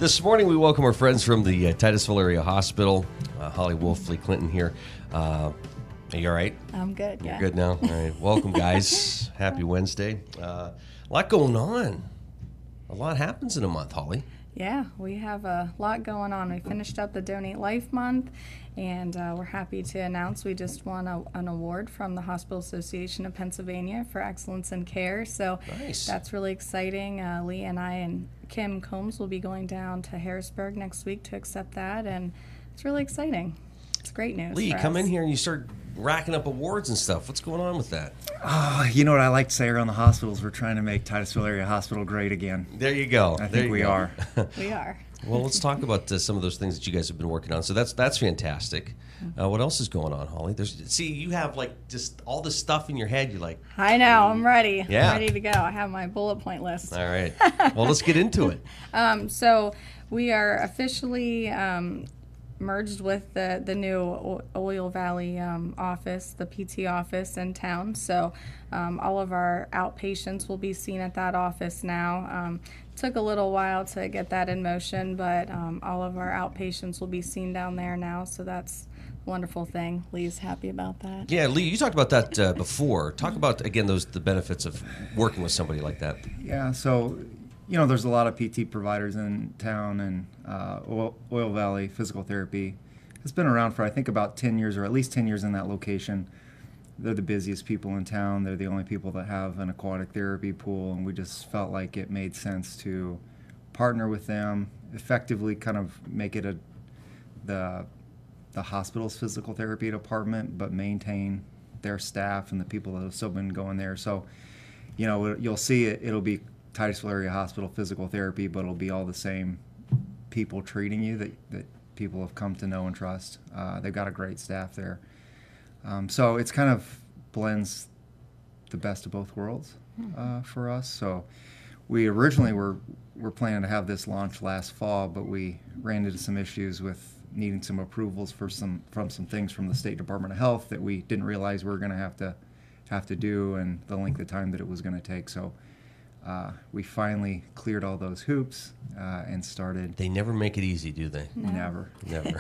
This morning we welcome our friends from the Titusville Area Hospital. Holli, Wolfe, Lee Clinton here. Are you all right? I'm good, yeah. You're good now? All right. Welcome, guys. Happy Wednesday. A lot going on. A lot happens in a month, Holli. Yeah, we have a lot going on. We finished up the Donate Life Month, and we're happy to announce we just won an award from the Hospital Association of Pennsylvania for excellence in care. So Nice. That's really exciting. Lee and I and Kim Combs will be going down to Harrisburg next week to accept that, and it's really exciting. It's great news. Lee, you for come us. in here and you start racking up awards and stuff. What's going on with that? You know what I like to say around the hospitals? We're trying to make Titusville Area Hospital great again. There you go. I think we are. We are. Well, let's talk about some of those things that you guys have been working on. So that's fantastic. What else is going on, Holli? You have like just all this stuff in your head. You're like, I know. I'm ready. Yeah. I'm ready to go. I have my bullet point list. all right. Well, let's get into it. So we are officially merged with the new Oil Valley office, the PT office in town. So all of our outpatients will be seen at that office now. Took a little while to get that in motion, but all of our outpatients will be seen down there now. So that's a wonderful thing. Lee's happy about that. Yeah, Lee, you talked about that before. Talk about, again, the benefits of working with somebody like that. Yeah, so, there's a lot of PT providers in town, and Oil Valley Physical Therapy has been around for, I think, about 10 years, or at least 10 years in that location. They're the busiest people in town. They're the only people that have an aquatic therapy pool, and we just felt like it made sense to partner with them, effectively kind of make it the hospital's physical therapy department, but maintain their staff and the people that have still been going there. So, you'll see it'll be Titusville Area Hospital Physical Therapy, but it'll be all the same people treating you that people have come to know and trust. They've got a great staff there. So it's kind of blends the best of both worlds for us. So we originally were planning to have this launch last fall, but we ran into some issues with needing some approvals from some things from the State Department of Health that we didn't realize we were going to have to do, and the length of time that it was going to take. So we finally cleared all those hoops and started. They never make it easy, do they? No. Never. Never.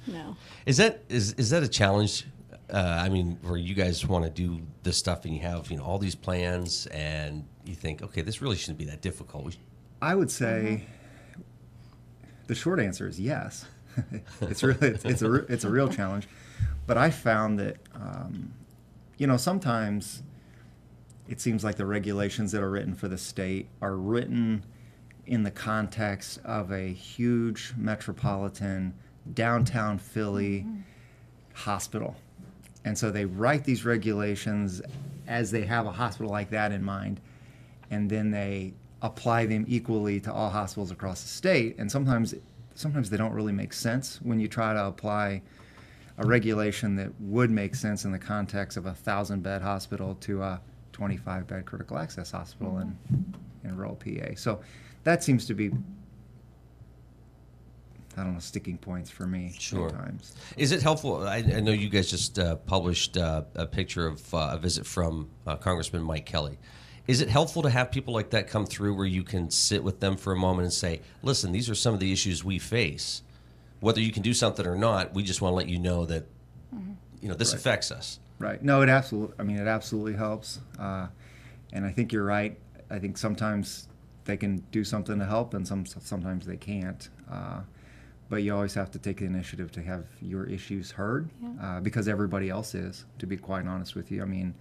No. Is that a challenge? Where you guys want to do this stuff and you have all these plans and you think, okay, this really shouldn't be that difficult. I would say the short answer is yes. It's a real challenge, but I found that sometimes it seems like the regulations that are written for the state are written in the context of a huge metropolitan downtown Philly hospital. And so they write these regulations as they have a hospital like that in mind, and then they apply them equally to all hospitals across the state. And sometimes they don't really make sense when you try to apply a regulation that would make sense in the context of a 1,000-bed hospital to a 25-bed critical access hospital in rural PA. So that seems to be, sticking points for me sometimes. Is it helpful? I know you guys just published a picture of a visit from Congressman Mike Kelly. Is it helpful to have people like that come through where you can sit with them for a moment and say, listen, these are some of the issues we face. Whether you can do something or not, we just want to let you know that this affects us. Right. No, it absolutely helps. And I think you're right. I think sometimes they can do something to help, and sometimes they can't. But you always have to take the initiative to have your issues heard, because everybody else is, to be quite honest with you. I mean,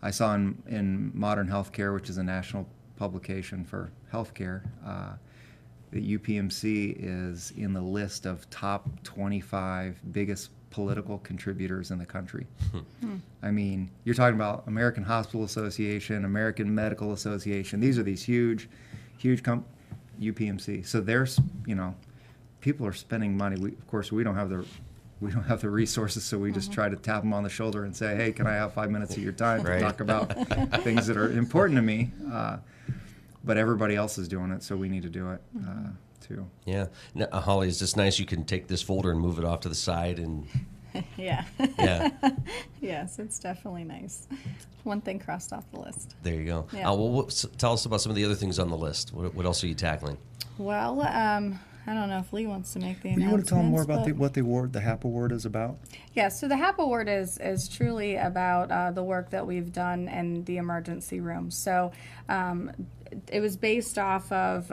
I saw in Modern Healthcare, which is a national publication for healthcare, that UPMC is in the list of top 25 biggest political contributors in the country. I mean, you're talking about American Hospital Association, American Medical Association. These are these huge UPMC. So there's, people are spending money. Of course, we don't have the resources, so we just try to tap them on the shoulder and say, hey, can I have 5 minutes of your time to talk about things that are important to me? But everybody else is doing it, so we need to do it too. Yeah. Now, Holli, is this nice? You can take this folder and move it off to the side and... Yeah. Yeah. Yes, it's definitely nice. One thing crossed off the list. There you go. Yeah. Well, tell us about some of the other things on the list. What else are you tackling? Well, I don't know if Lee wants to make the announcement. You want to tell them more about what the award, the HAP award, is about? Yeah, so the HAP Award is truly about the work that we've done in the emergency room. So it was based off of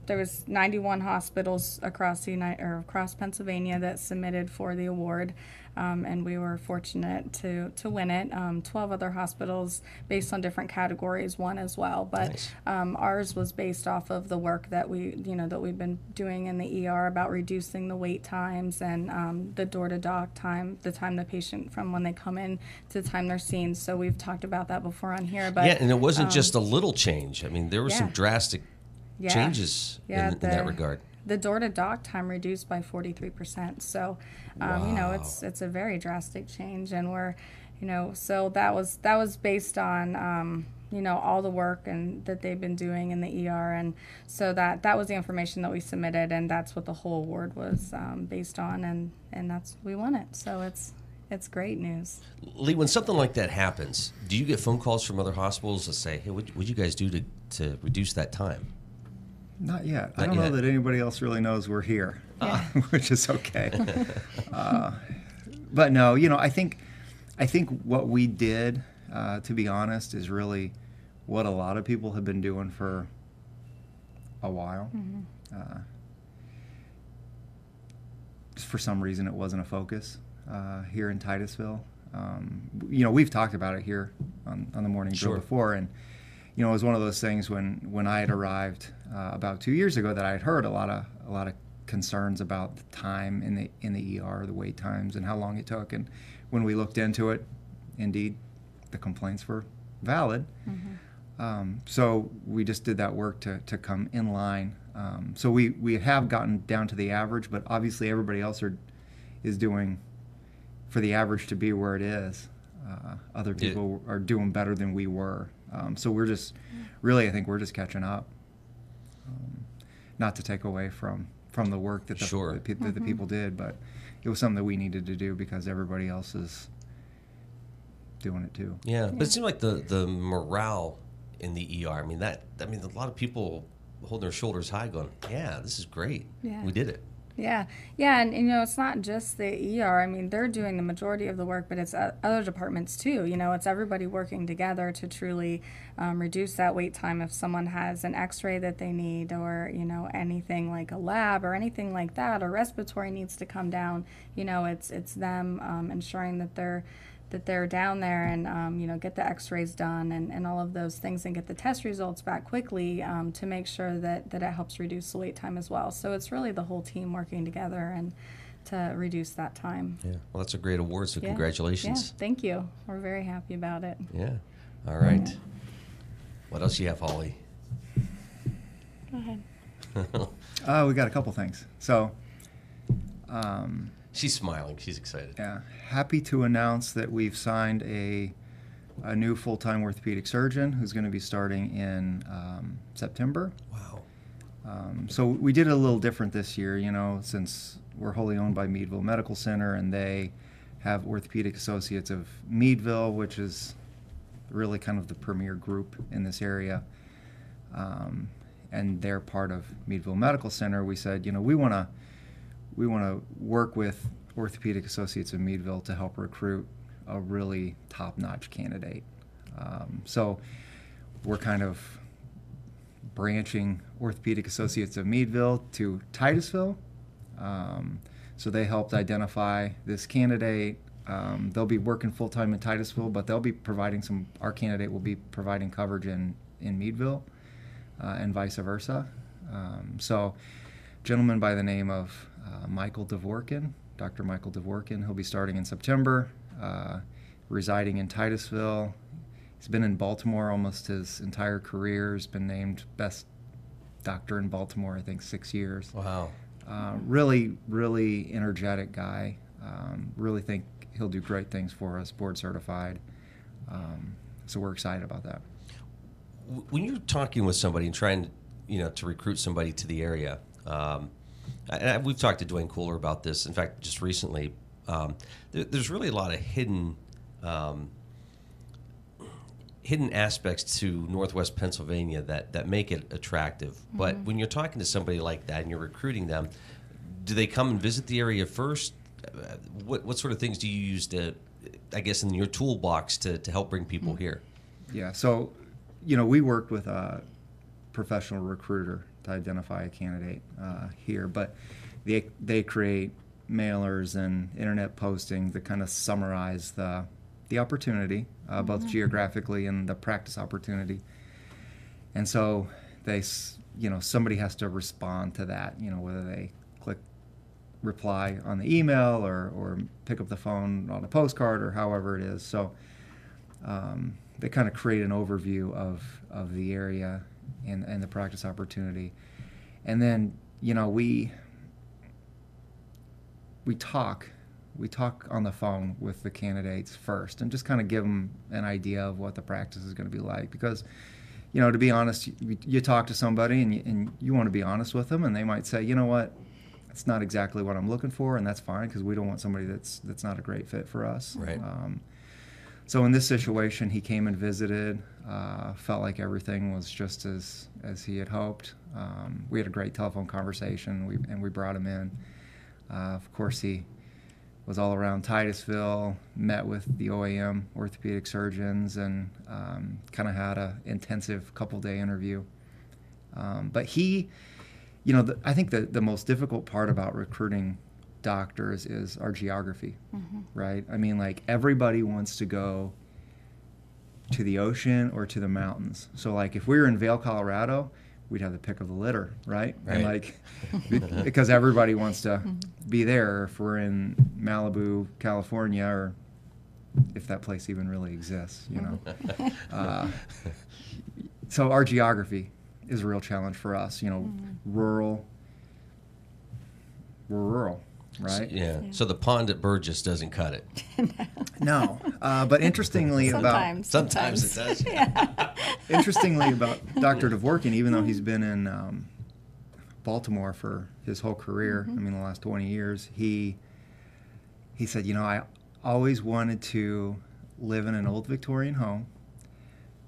there was 91 hospitals across across Pennsylvania that submitted for the award, and we were fortunate to win it. 12 other hospitals based on different categories won as well, but Nice. Ours was based off of the work that we've been doing in the ER about reducing the wait times and the door-to-doc time, the time the patient from when they come in to the time they're seen. So we've talked about that before on here, but Yeah, and it wasn't just a little change. I mean, there were some yeah. drastic changes in that regard. The door-to-doc time reduced by 43%. So, it's a very drastic change, and we're, so that was based on, all the work and that they've been doing in the ER, and so that was the information that we submitted, and that's what the whole award was based on, and we won it. So it's great news. Lee, when something like that happens, do you get phone calls from other hospitals that say, "Hey, what you guys do to reduce that time?" Not yet. I Not don't yet. know that anybody else really knows we're here, which is okay. But no, I think what we did, to be honest, is really what a lot of people have been doing for a while. Just for some reason, it wasn't a focus here in Titusville. We've talked about it here on the morning drill Sure. before, and it was one of those things when I had arrived about 2 years ago that I had heard a lot of concerns about the time in the ER, the wait times, and how long it took. And when we looked into it, indeed, the complaints were valid. So we just did that work to come in line. So we have gotten down to the average, but obviously everybody else is doing, for the average to be where it is, other people are doing better than we were. So we're just, really, I think we're just catching up. Not to take away from the work that the people did, but it was something that we needed to do because everybody else is doing it too. Yeah, but it seemed like the morale in the ER. I mean, a lot of people holding their shoulders high, going, "Yeah, this is great. Yeah. We did it." Yeah, and it's not just the ER. I mean, they're doing the majority of the work, but it's other departments too. It's everybody working together to truly reduce that wait time. If someone has an X-ray that they need, or anything like a lab or anything like that, or respiratory needs to come down, it's them ensuring that they're down there and get the X-rays done and all of those things, and get the test results back quickly to make sure that it helps reduce the wait time as well. So it's really the whole team working together and to reduce that time. Yeah. Well, that's a great award. So congratulations. Yeah, thank you. We're very happy about it. Yeah. All right. What else you have, Holly? Go ahead. We got a couple things. So. She's smiling. She's excited. Yeah, happy to announce that we've signed a new full-time orthopedic surgeon who's going to be starting in September. Wow. So we did it a little different this year, since we're wholly owned by Meadville Medical Center, and they have Orthopedic Associates of Meadville, which is really kind of the premier group in this area. And they're part of Meadville Medical Center. We said, we want to work with Orthopedic Associates of Meadville to help recruit a really top-notch candidate. So we're kind of branching Orthopedic Associates of Meadville to Titusville. So they helped identify this candidate. They'll be working full-time in Titusville, but they'll be providing our candidate will be providing coverage in Meadville and vice versa. So a gentleman by the name of Michael Dvorkin, Dr. Michael Dvorkin, he'll be starting in September, residing in Titusville. He's been in Baltimore almost his entire career. He's been named best doctor in Baltimore, I think, 6 years. Wow. Really, really energetic guy. Really think he'll do great things for us, board certified. So we're excited about that. When you're talking with somebody and trying, to recruit somebody to the area, and we've talked to Dwayne Cooler about this. In fact, just recently, there's really a lot of hidden hidden aspects to Northwest Pennsylvania that make it attractive. But when you're talking to somebody like that and you're recruiting them, do they come and visit the area first? What sort of things do you use to, I guess, in your toolbox to help bring people here? Yeah, so, we worked with a professional recruiter to identify a candidate here, but they create mailers and internet postings that kind of summarize the opportunity, both geographically and the practice opportunity. And so somebody has to respond to that, whether they click reply on the email or pick up the phone on a postcard or however it is. So they kind of create an overview of the area and the practice opportunity. And then, we talk on the phone with the candidates first and just kind of give them an idea of what the practice is going to be like. Because, to be honest, you talk to somebody and you want to be honest with them, and they might say, you know what, it's not exactly what I'm looking for, and that's fine because we don't want somebody that's not a great fit for us. Right. So in this situation, he came and visited, felt like everything was just as he had hoped. We had a great telephone conversation, and we brought him in. Of course, he was all around Titusville, met with the OAM orthopedic surgeons, and kind of had an intensive couple-day interview. But he, I think the most difficult part about recruiting doctors is our geography, right? I mean, like, everybody wants to go to the ocean or to the mountains. So, like, if we were in Vail, Colorado, we'd have the pick of the litter, right? And, like, because everybody wants to be there. If we're in Malibu, California, or if that place even really exists, So our geography is a real challenge for us, rural, we're rural, right? Yeah. So the pond at Burgess doesn't cut it. No. But interestingly Sometimes it does. Interestingly about Dr. Dvorkin, even though he's been in Baltimore for his whole career, the last 20 years, he said, I always wanted to live in an old Victorian home,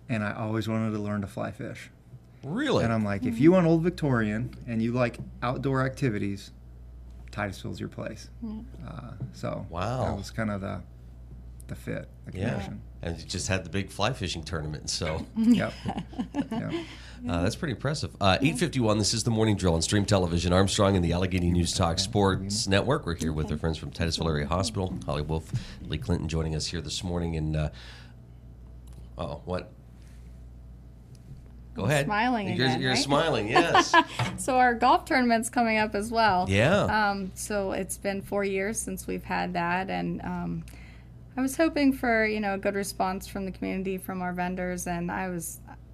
and I always wanted to learn to fly fish. Really? And I'm like, if you want old Victorian and you like outdoor activities, Titusville's your place. So wow, that was kind of the fit, the connection. And you just had the big fly fishing tournament, so. Yep. That's pretty impressive. 8:51, this is the Morning Drill on Stream Television. Armstrong and the Allegheny News Talk Sports Network. We're here with our friends from Titusville Area Hospital. Holli, Wolfe, Lee Clinton joining us here this morning. And, what? Go ahead. Smiling again, You're right? smiling, yes. So our golf tournament's coming up as well. Yeah. So it's been 4 years since we've had that, and I was hoping for a good response from the community, from our vendors, and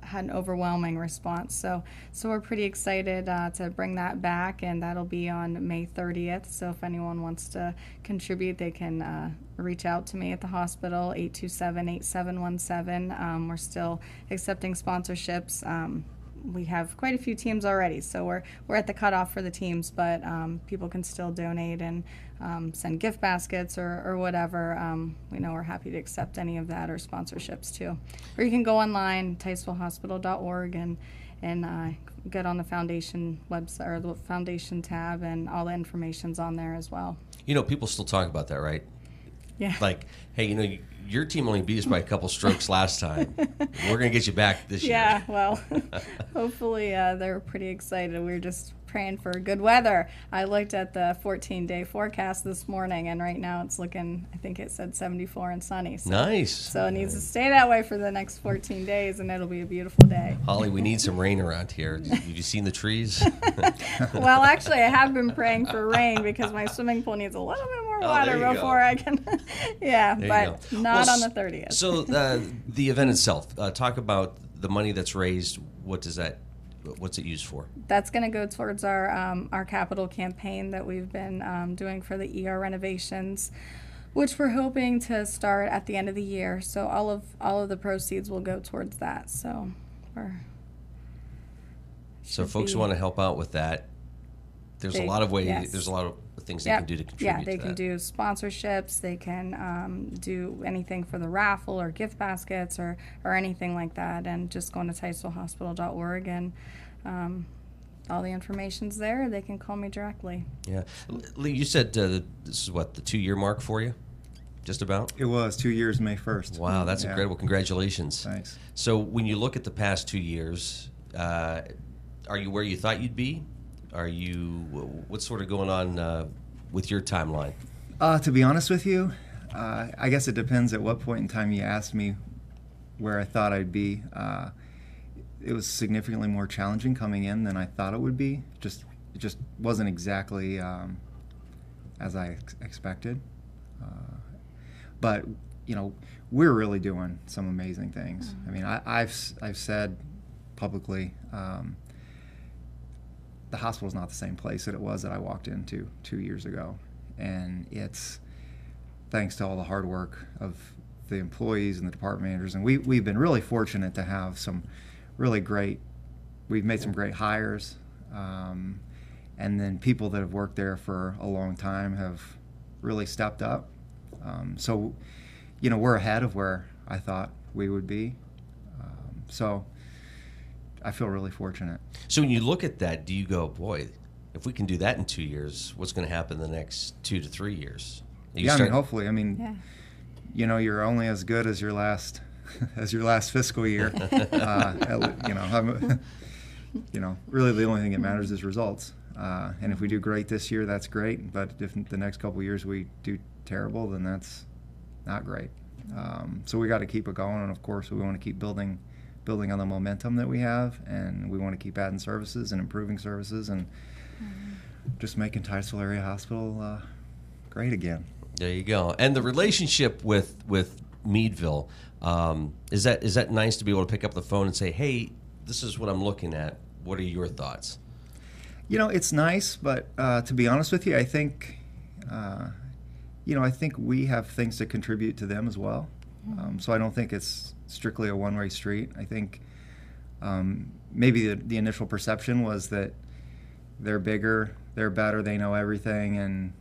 had an overwhelming response. So we're pretty excited to bring that back, and that'll be on May 30th. So if anyone wants to contribute, they can reach out to me at the hospital, 827-8717. We're still accepting sponsorships. We have quite a few teams already, so we're at the cutoff for the teams, but people can still donate and send gift baskets or whatever. We're happy to accept any of that or sponsorships too. Or you can go online, titusvillehospital.org, and get on the foundation website or the foundation tab, and all the information's on there as well. People still talk about that, right? Yeah. Like, hey, your team only beat us by a couple strokes last time. We're going to get you back this year. Yeah, well, hopefully they're pretty excited. We were just praying for good weather. I looked at the 14-day forecast this morning, and right now it's looking, I think it said 74 and sunny. So, nice. So it needs to stay that way for the next 14 days, and it'll be a beautiful day. Holli, we need some rain around here. Have you seen the trees? Well, actually, I have been praying for rain because my swimming pool needs a little bit more water before I can. Yeah, but not on the 30th. So the event itself, talk about the money that's raised. What's it used for? That's going to go towards our capital campaign that we've been doing for the ER renovations, which we're hoping to start at the end of the year. So all of the proceeds will go towards that. So folks who want to help out with that, there's a lot of ways. Yes. There's a lot of things they Yep. can do to contribute Yeah, they to can that. do sponsorships. They can do anything for the raffle or gift baskets or anything like that. And just going to TitusvilleHospital.org and all the information's there. They can call me directly. Yeah. Lee, you said this is what, the 2-year mark for you? Just about? It was 2 years, May 1st. Wow, that's Yeah. incredible. Congratulations. Thanks. So when you look at the past 2 years, are you where you thought you'd be? What's sort of going on with your timeline? To be honest with you, I guess it depends at what point in time you asked me where I thought I'd be. It was significantly more challenging coming in than I thought it would be. It just wasn't exactly as I expected. But we're really doing some amazing things. I mean, I've said publicly, the hospital's not the same place that it was that I walked into 2 years ago, and it's thanks to all the hard work of the employees and the department managers. And we've been really fortunate to have some really great. We've made some great hires, and then people that have worked there for a long time have really stepped up. So, we're ahead of where I thought we would be. So I feel really fortunate. So when you look at that, do you go, boy, if we can do that in 2 years, what's going to happen in the next 2 to 3 years? Yeah, I mean, hopefully. I mean, Yeah. You're only as good as your last fiscal year. Really the only thing that matters is results. And if we do great this year, that's great. But if the next couple of years we do terrible, then that's not great. So we got to keep it going, and of course we want to keep building on the momentum that we have, and we want to keep adding services and improving services, and just making Titusville Area Hospital great again. There you go. And the relationship with Meadville, is that nice to be able to pick up the phone and say, hey, this is what I'm looking at. What are your thoughts? It's nice, but to be honest with you, I think I think we have things to contribute to them as well. So I don't think it's strictly a one-way street. I think maybe the initial perception was that they're bigger, they're better, they know everything, and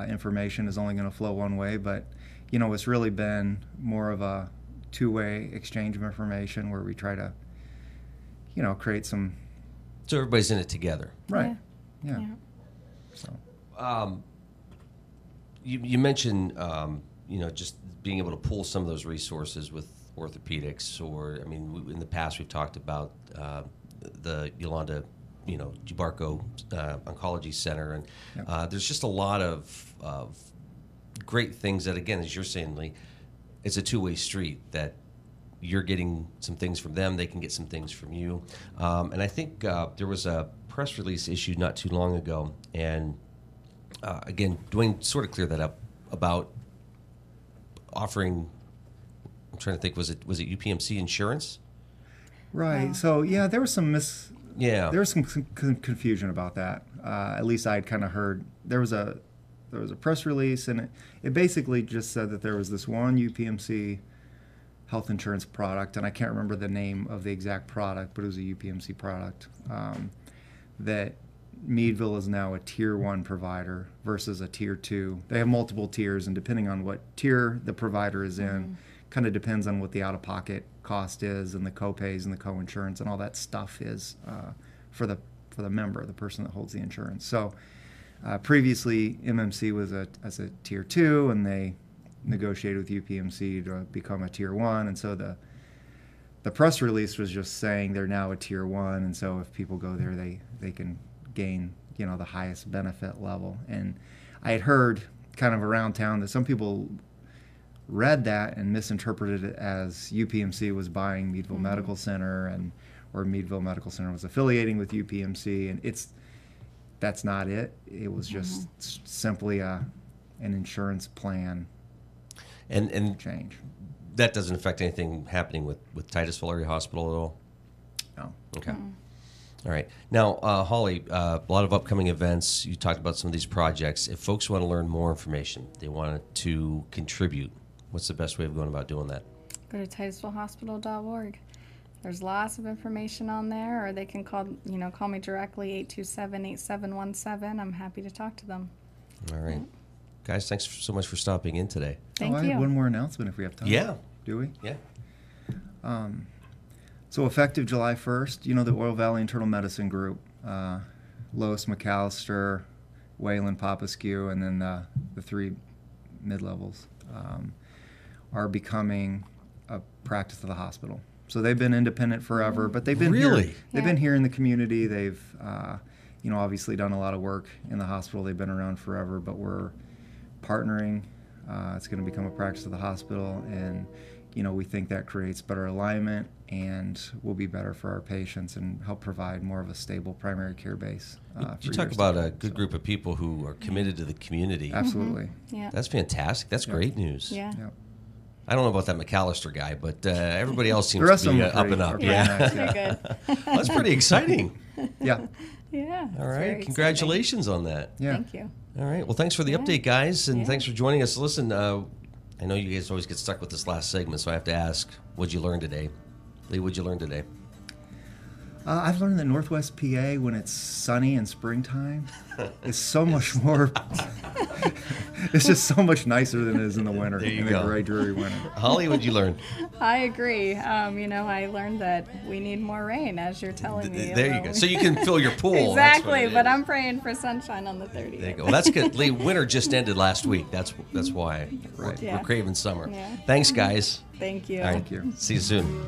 information is only going to flow one way. But it's really been more of a two-way exchange of information where we try to create some. So everybody's in it together. Right. Yeah. So. You mentioned, just being able to pull some of those resources with orthopedics, or, I mean, in the past we've talked about the Yolanda, Gibarco Oncology Center, and there's just a lot of great things that, again, as you're saying, Lee, it's a two-way street that you're getting some things from them, they can get some things from you. And I think there was a press release issued not too long ago, and again, Dwayne sort of cleared that up about offering. I'm trying to think. Was it UPMC insurance? Right. So there was some there was some confusion about that. At least I'd kind of heard there was a press release, and it basically just said that there was this one UPMC health insurance product, and I can't remember the name of the exact product, but it was a UPMC product that Meadville is now a tier 1 provider versus a tier 2. They have multiple tiers, and depending on what tier the provider is in, kind of depends on what the out-of-pocket cost is, and the co-pays and the co-insurance and all that stuff is for the member, the person that holds the insurance. So previously, MMC was as a tier 2, and they negotiated with UPMC to become a tier 1, and so the press release was just saying they're now a tier 1, and so if people go there, they can gain the highest benefit level. And I had heard kind of around town that some people read that and misinterpreted it as UPMC was buying Meadville Medical Center, or Meadville Medical Center was affiliating with UPMC, and that's not it. It was just simply an insurance plan and change. That doesn't affect anything happening with Titusville Area Hospital at all? No. Okay. All right. Now, Holli, a lot of upcoming events. You talked about some of these projects. If folks want to learn more information, they want to contribute, what's the best way of going about doing that? Go to TitusvilleHospital.org. There's lots of information on there, or they can call me directly, 827-8717. I'm happy to talk to them. All right. Guys, thanks so much for stopping in today. Thank I you. have one more announcement if we have time. Yeah. Do we? Yeah. So effective July 1st, the Oil Valley Internal Medicine Group, Lois McAllister, Waylon Popescu, and then the 3 mid-levels are becoming a practice of the hospital. So they've been independent forever, but they've been Really? here. They've been here in the community. They've obviously done a lot of work in the hospital. They've been around forever, but we're partnering. It's going to become a practice of the hospital, and we think that creates better alignment and will be better for our patients and help provide more of a stable primary care base. You talk about a good group of people who are committed to the community. Absolutely. Yeah. That's fantastic. That's great news. Yeah. Yeah. I don't know about that McAllister guy, but everybody else seems The rest to of be them are up and pretty- up. are pretty Yeah. nice, Very good. Well, that's pretty exciting. Yeah. Yeah. All it's very right. Congratulations on that. Yeah. exciting. Thank you. All right. Well, thanks for the update, guys, and Yeah. thanks for joining us. Listen, I know you guys always get stuck with this last segment, so I have to ask, what'd you learn today? Lee, what'd you learn today? I've learned that Northwest PA, when it's sunny in springtime, is so much more. It's just so much nicer than it is in the winter. There you in go. the gray, dreary winter. Holly, what'd you learn? I agree. I learned that we need more rain, as you're telling me. There you go. So you can fill your pool. That's what Exactly, it but is. I'm praying for sunshine on the 30th. There you go. Well, that's good. Lee, winter just ended last week. That's why Right. Yeah. we're craving summer. Yeah. Thanks, guys. Thank you. All right. Thank you. See you soon.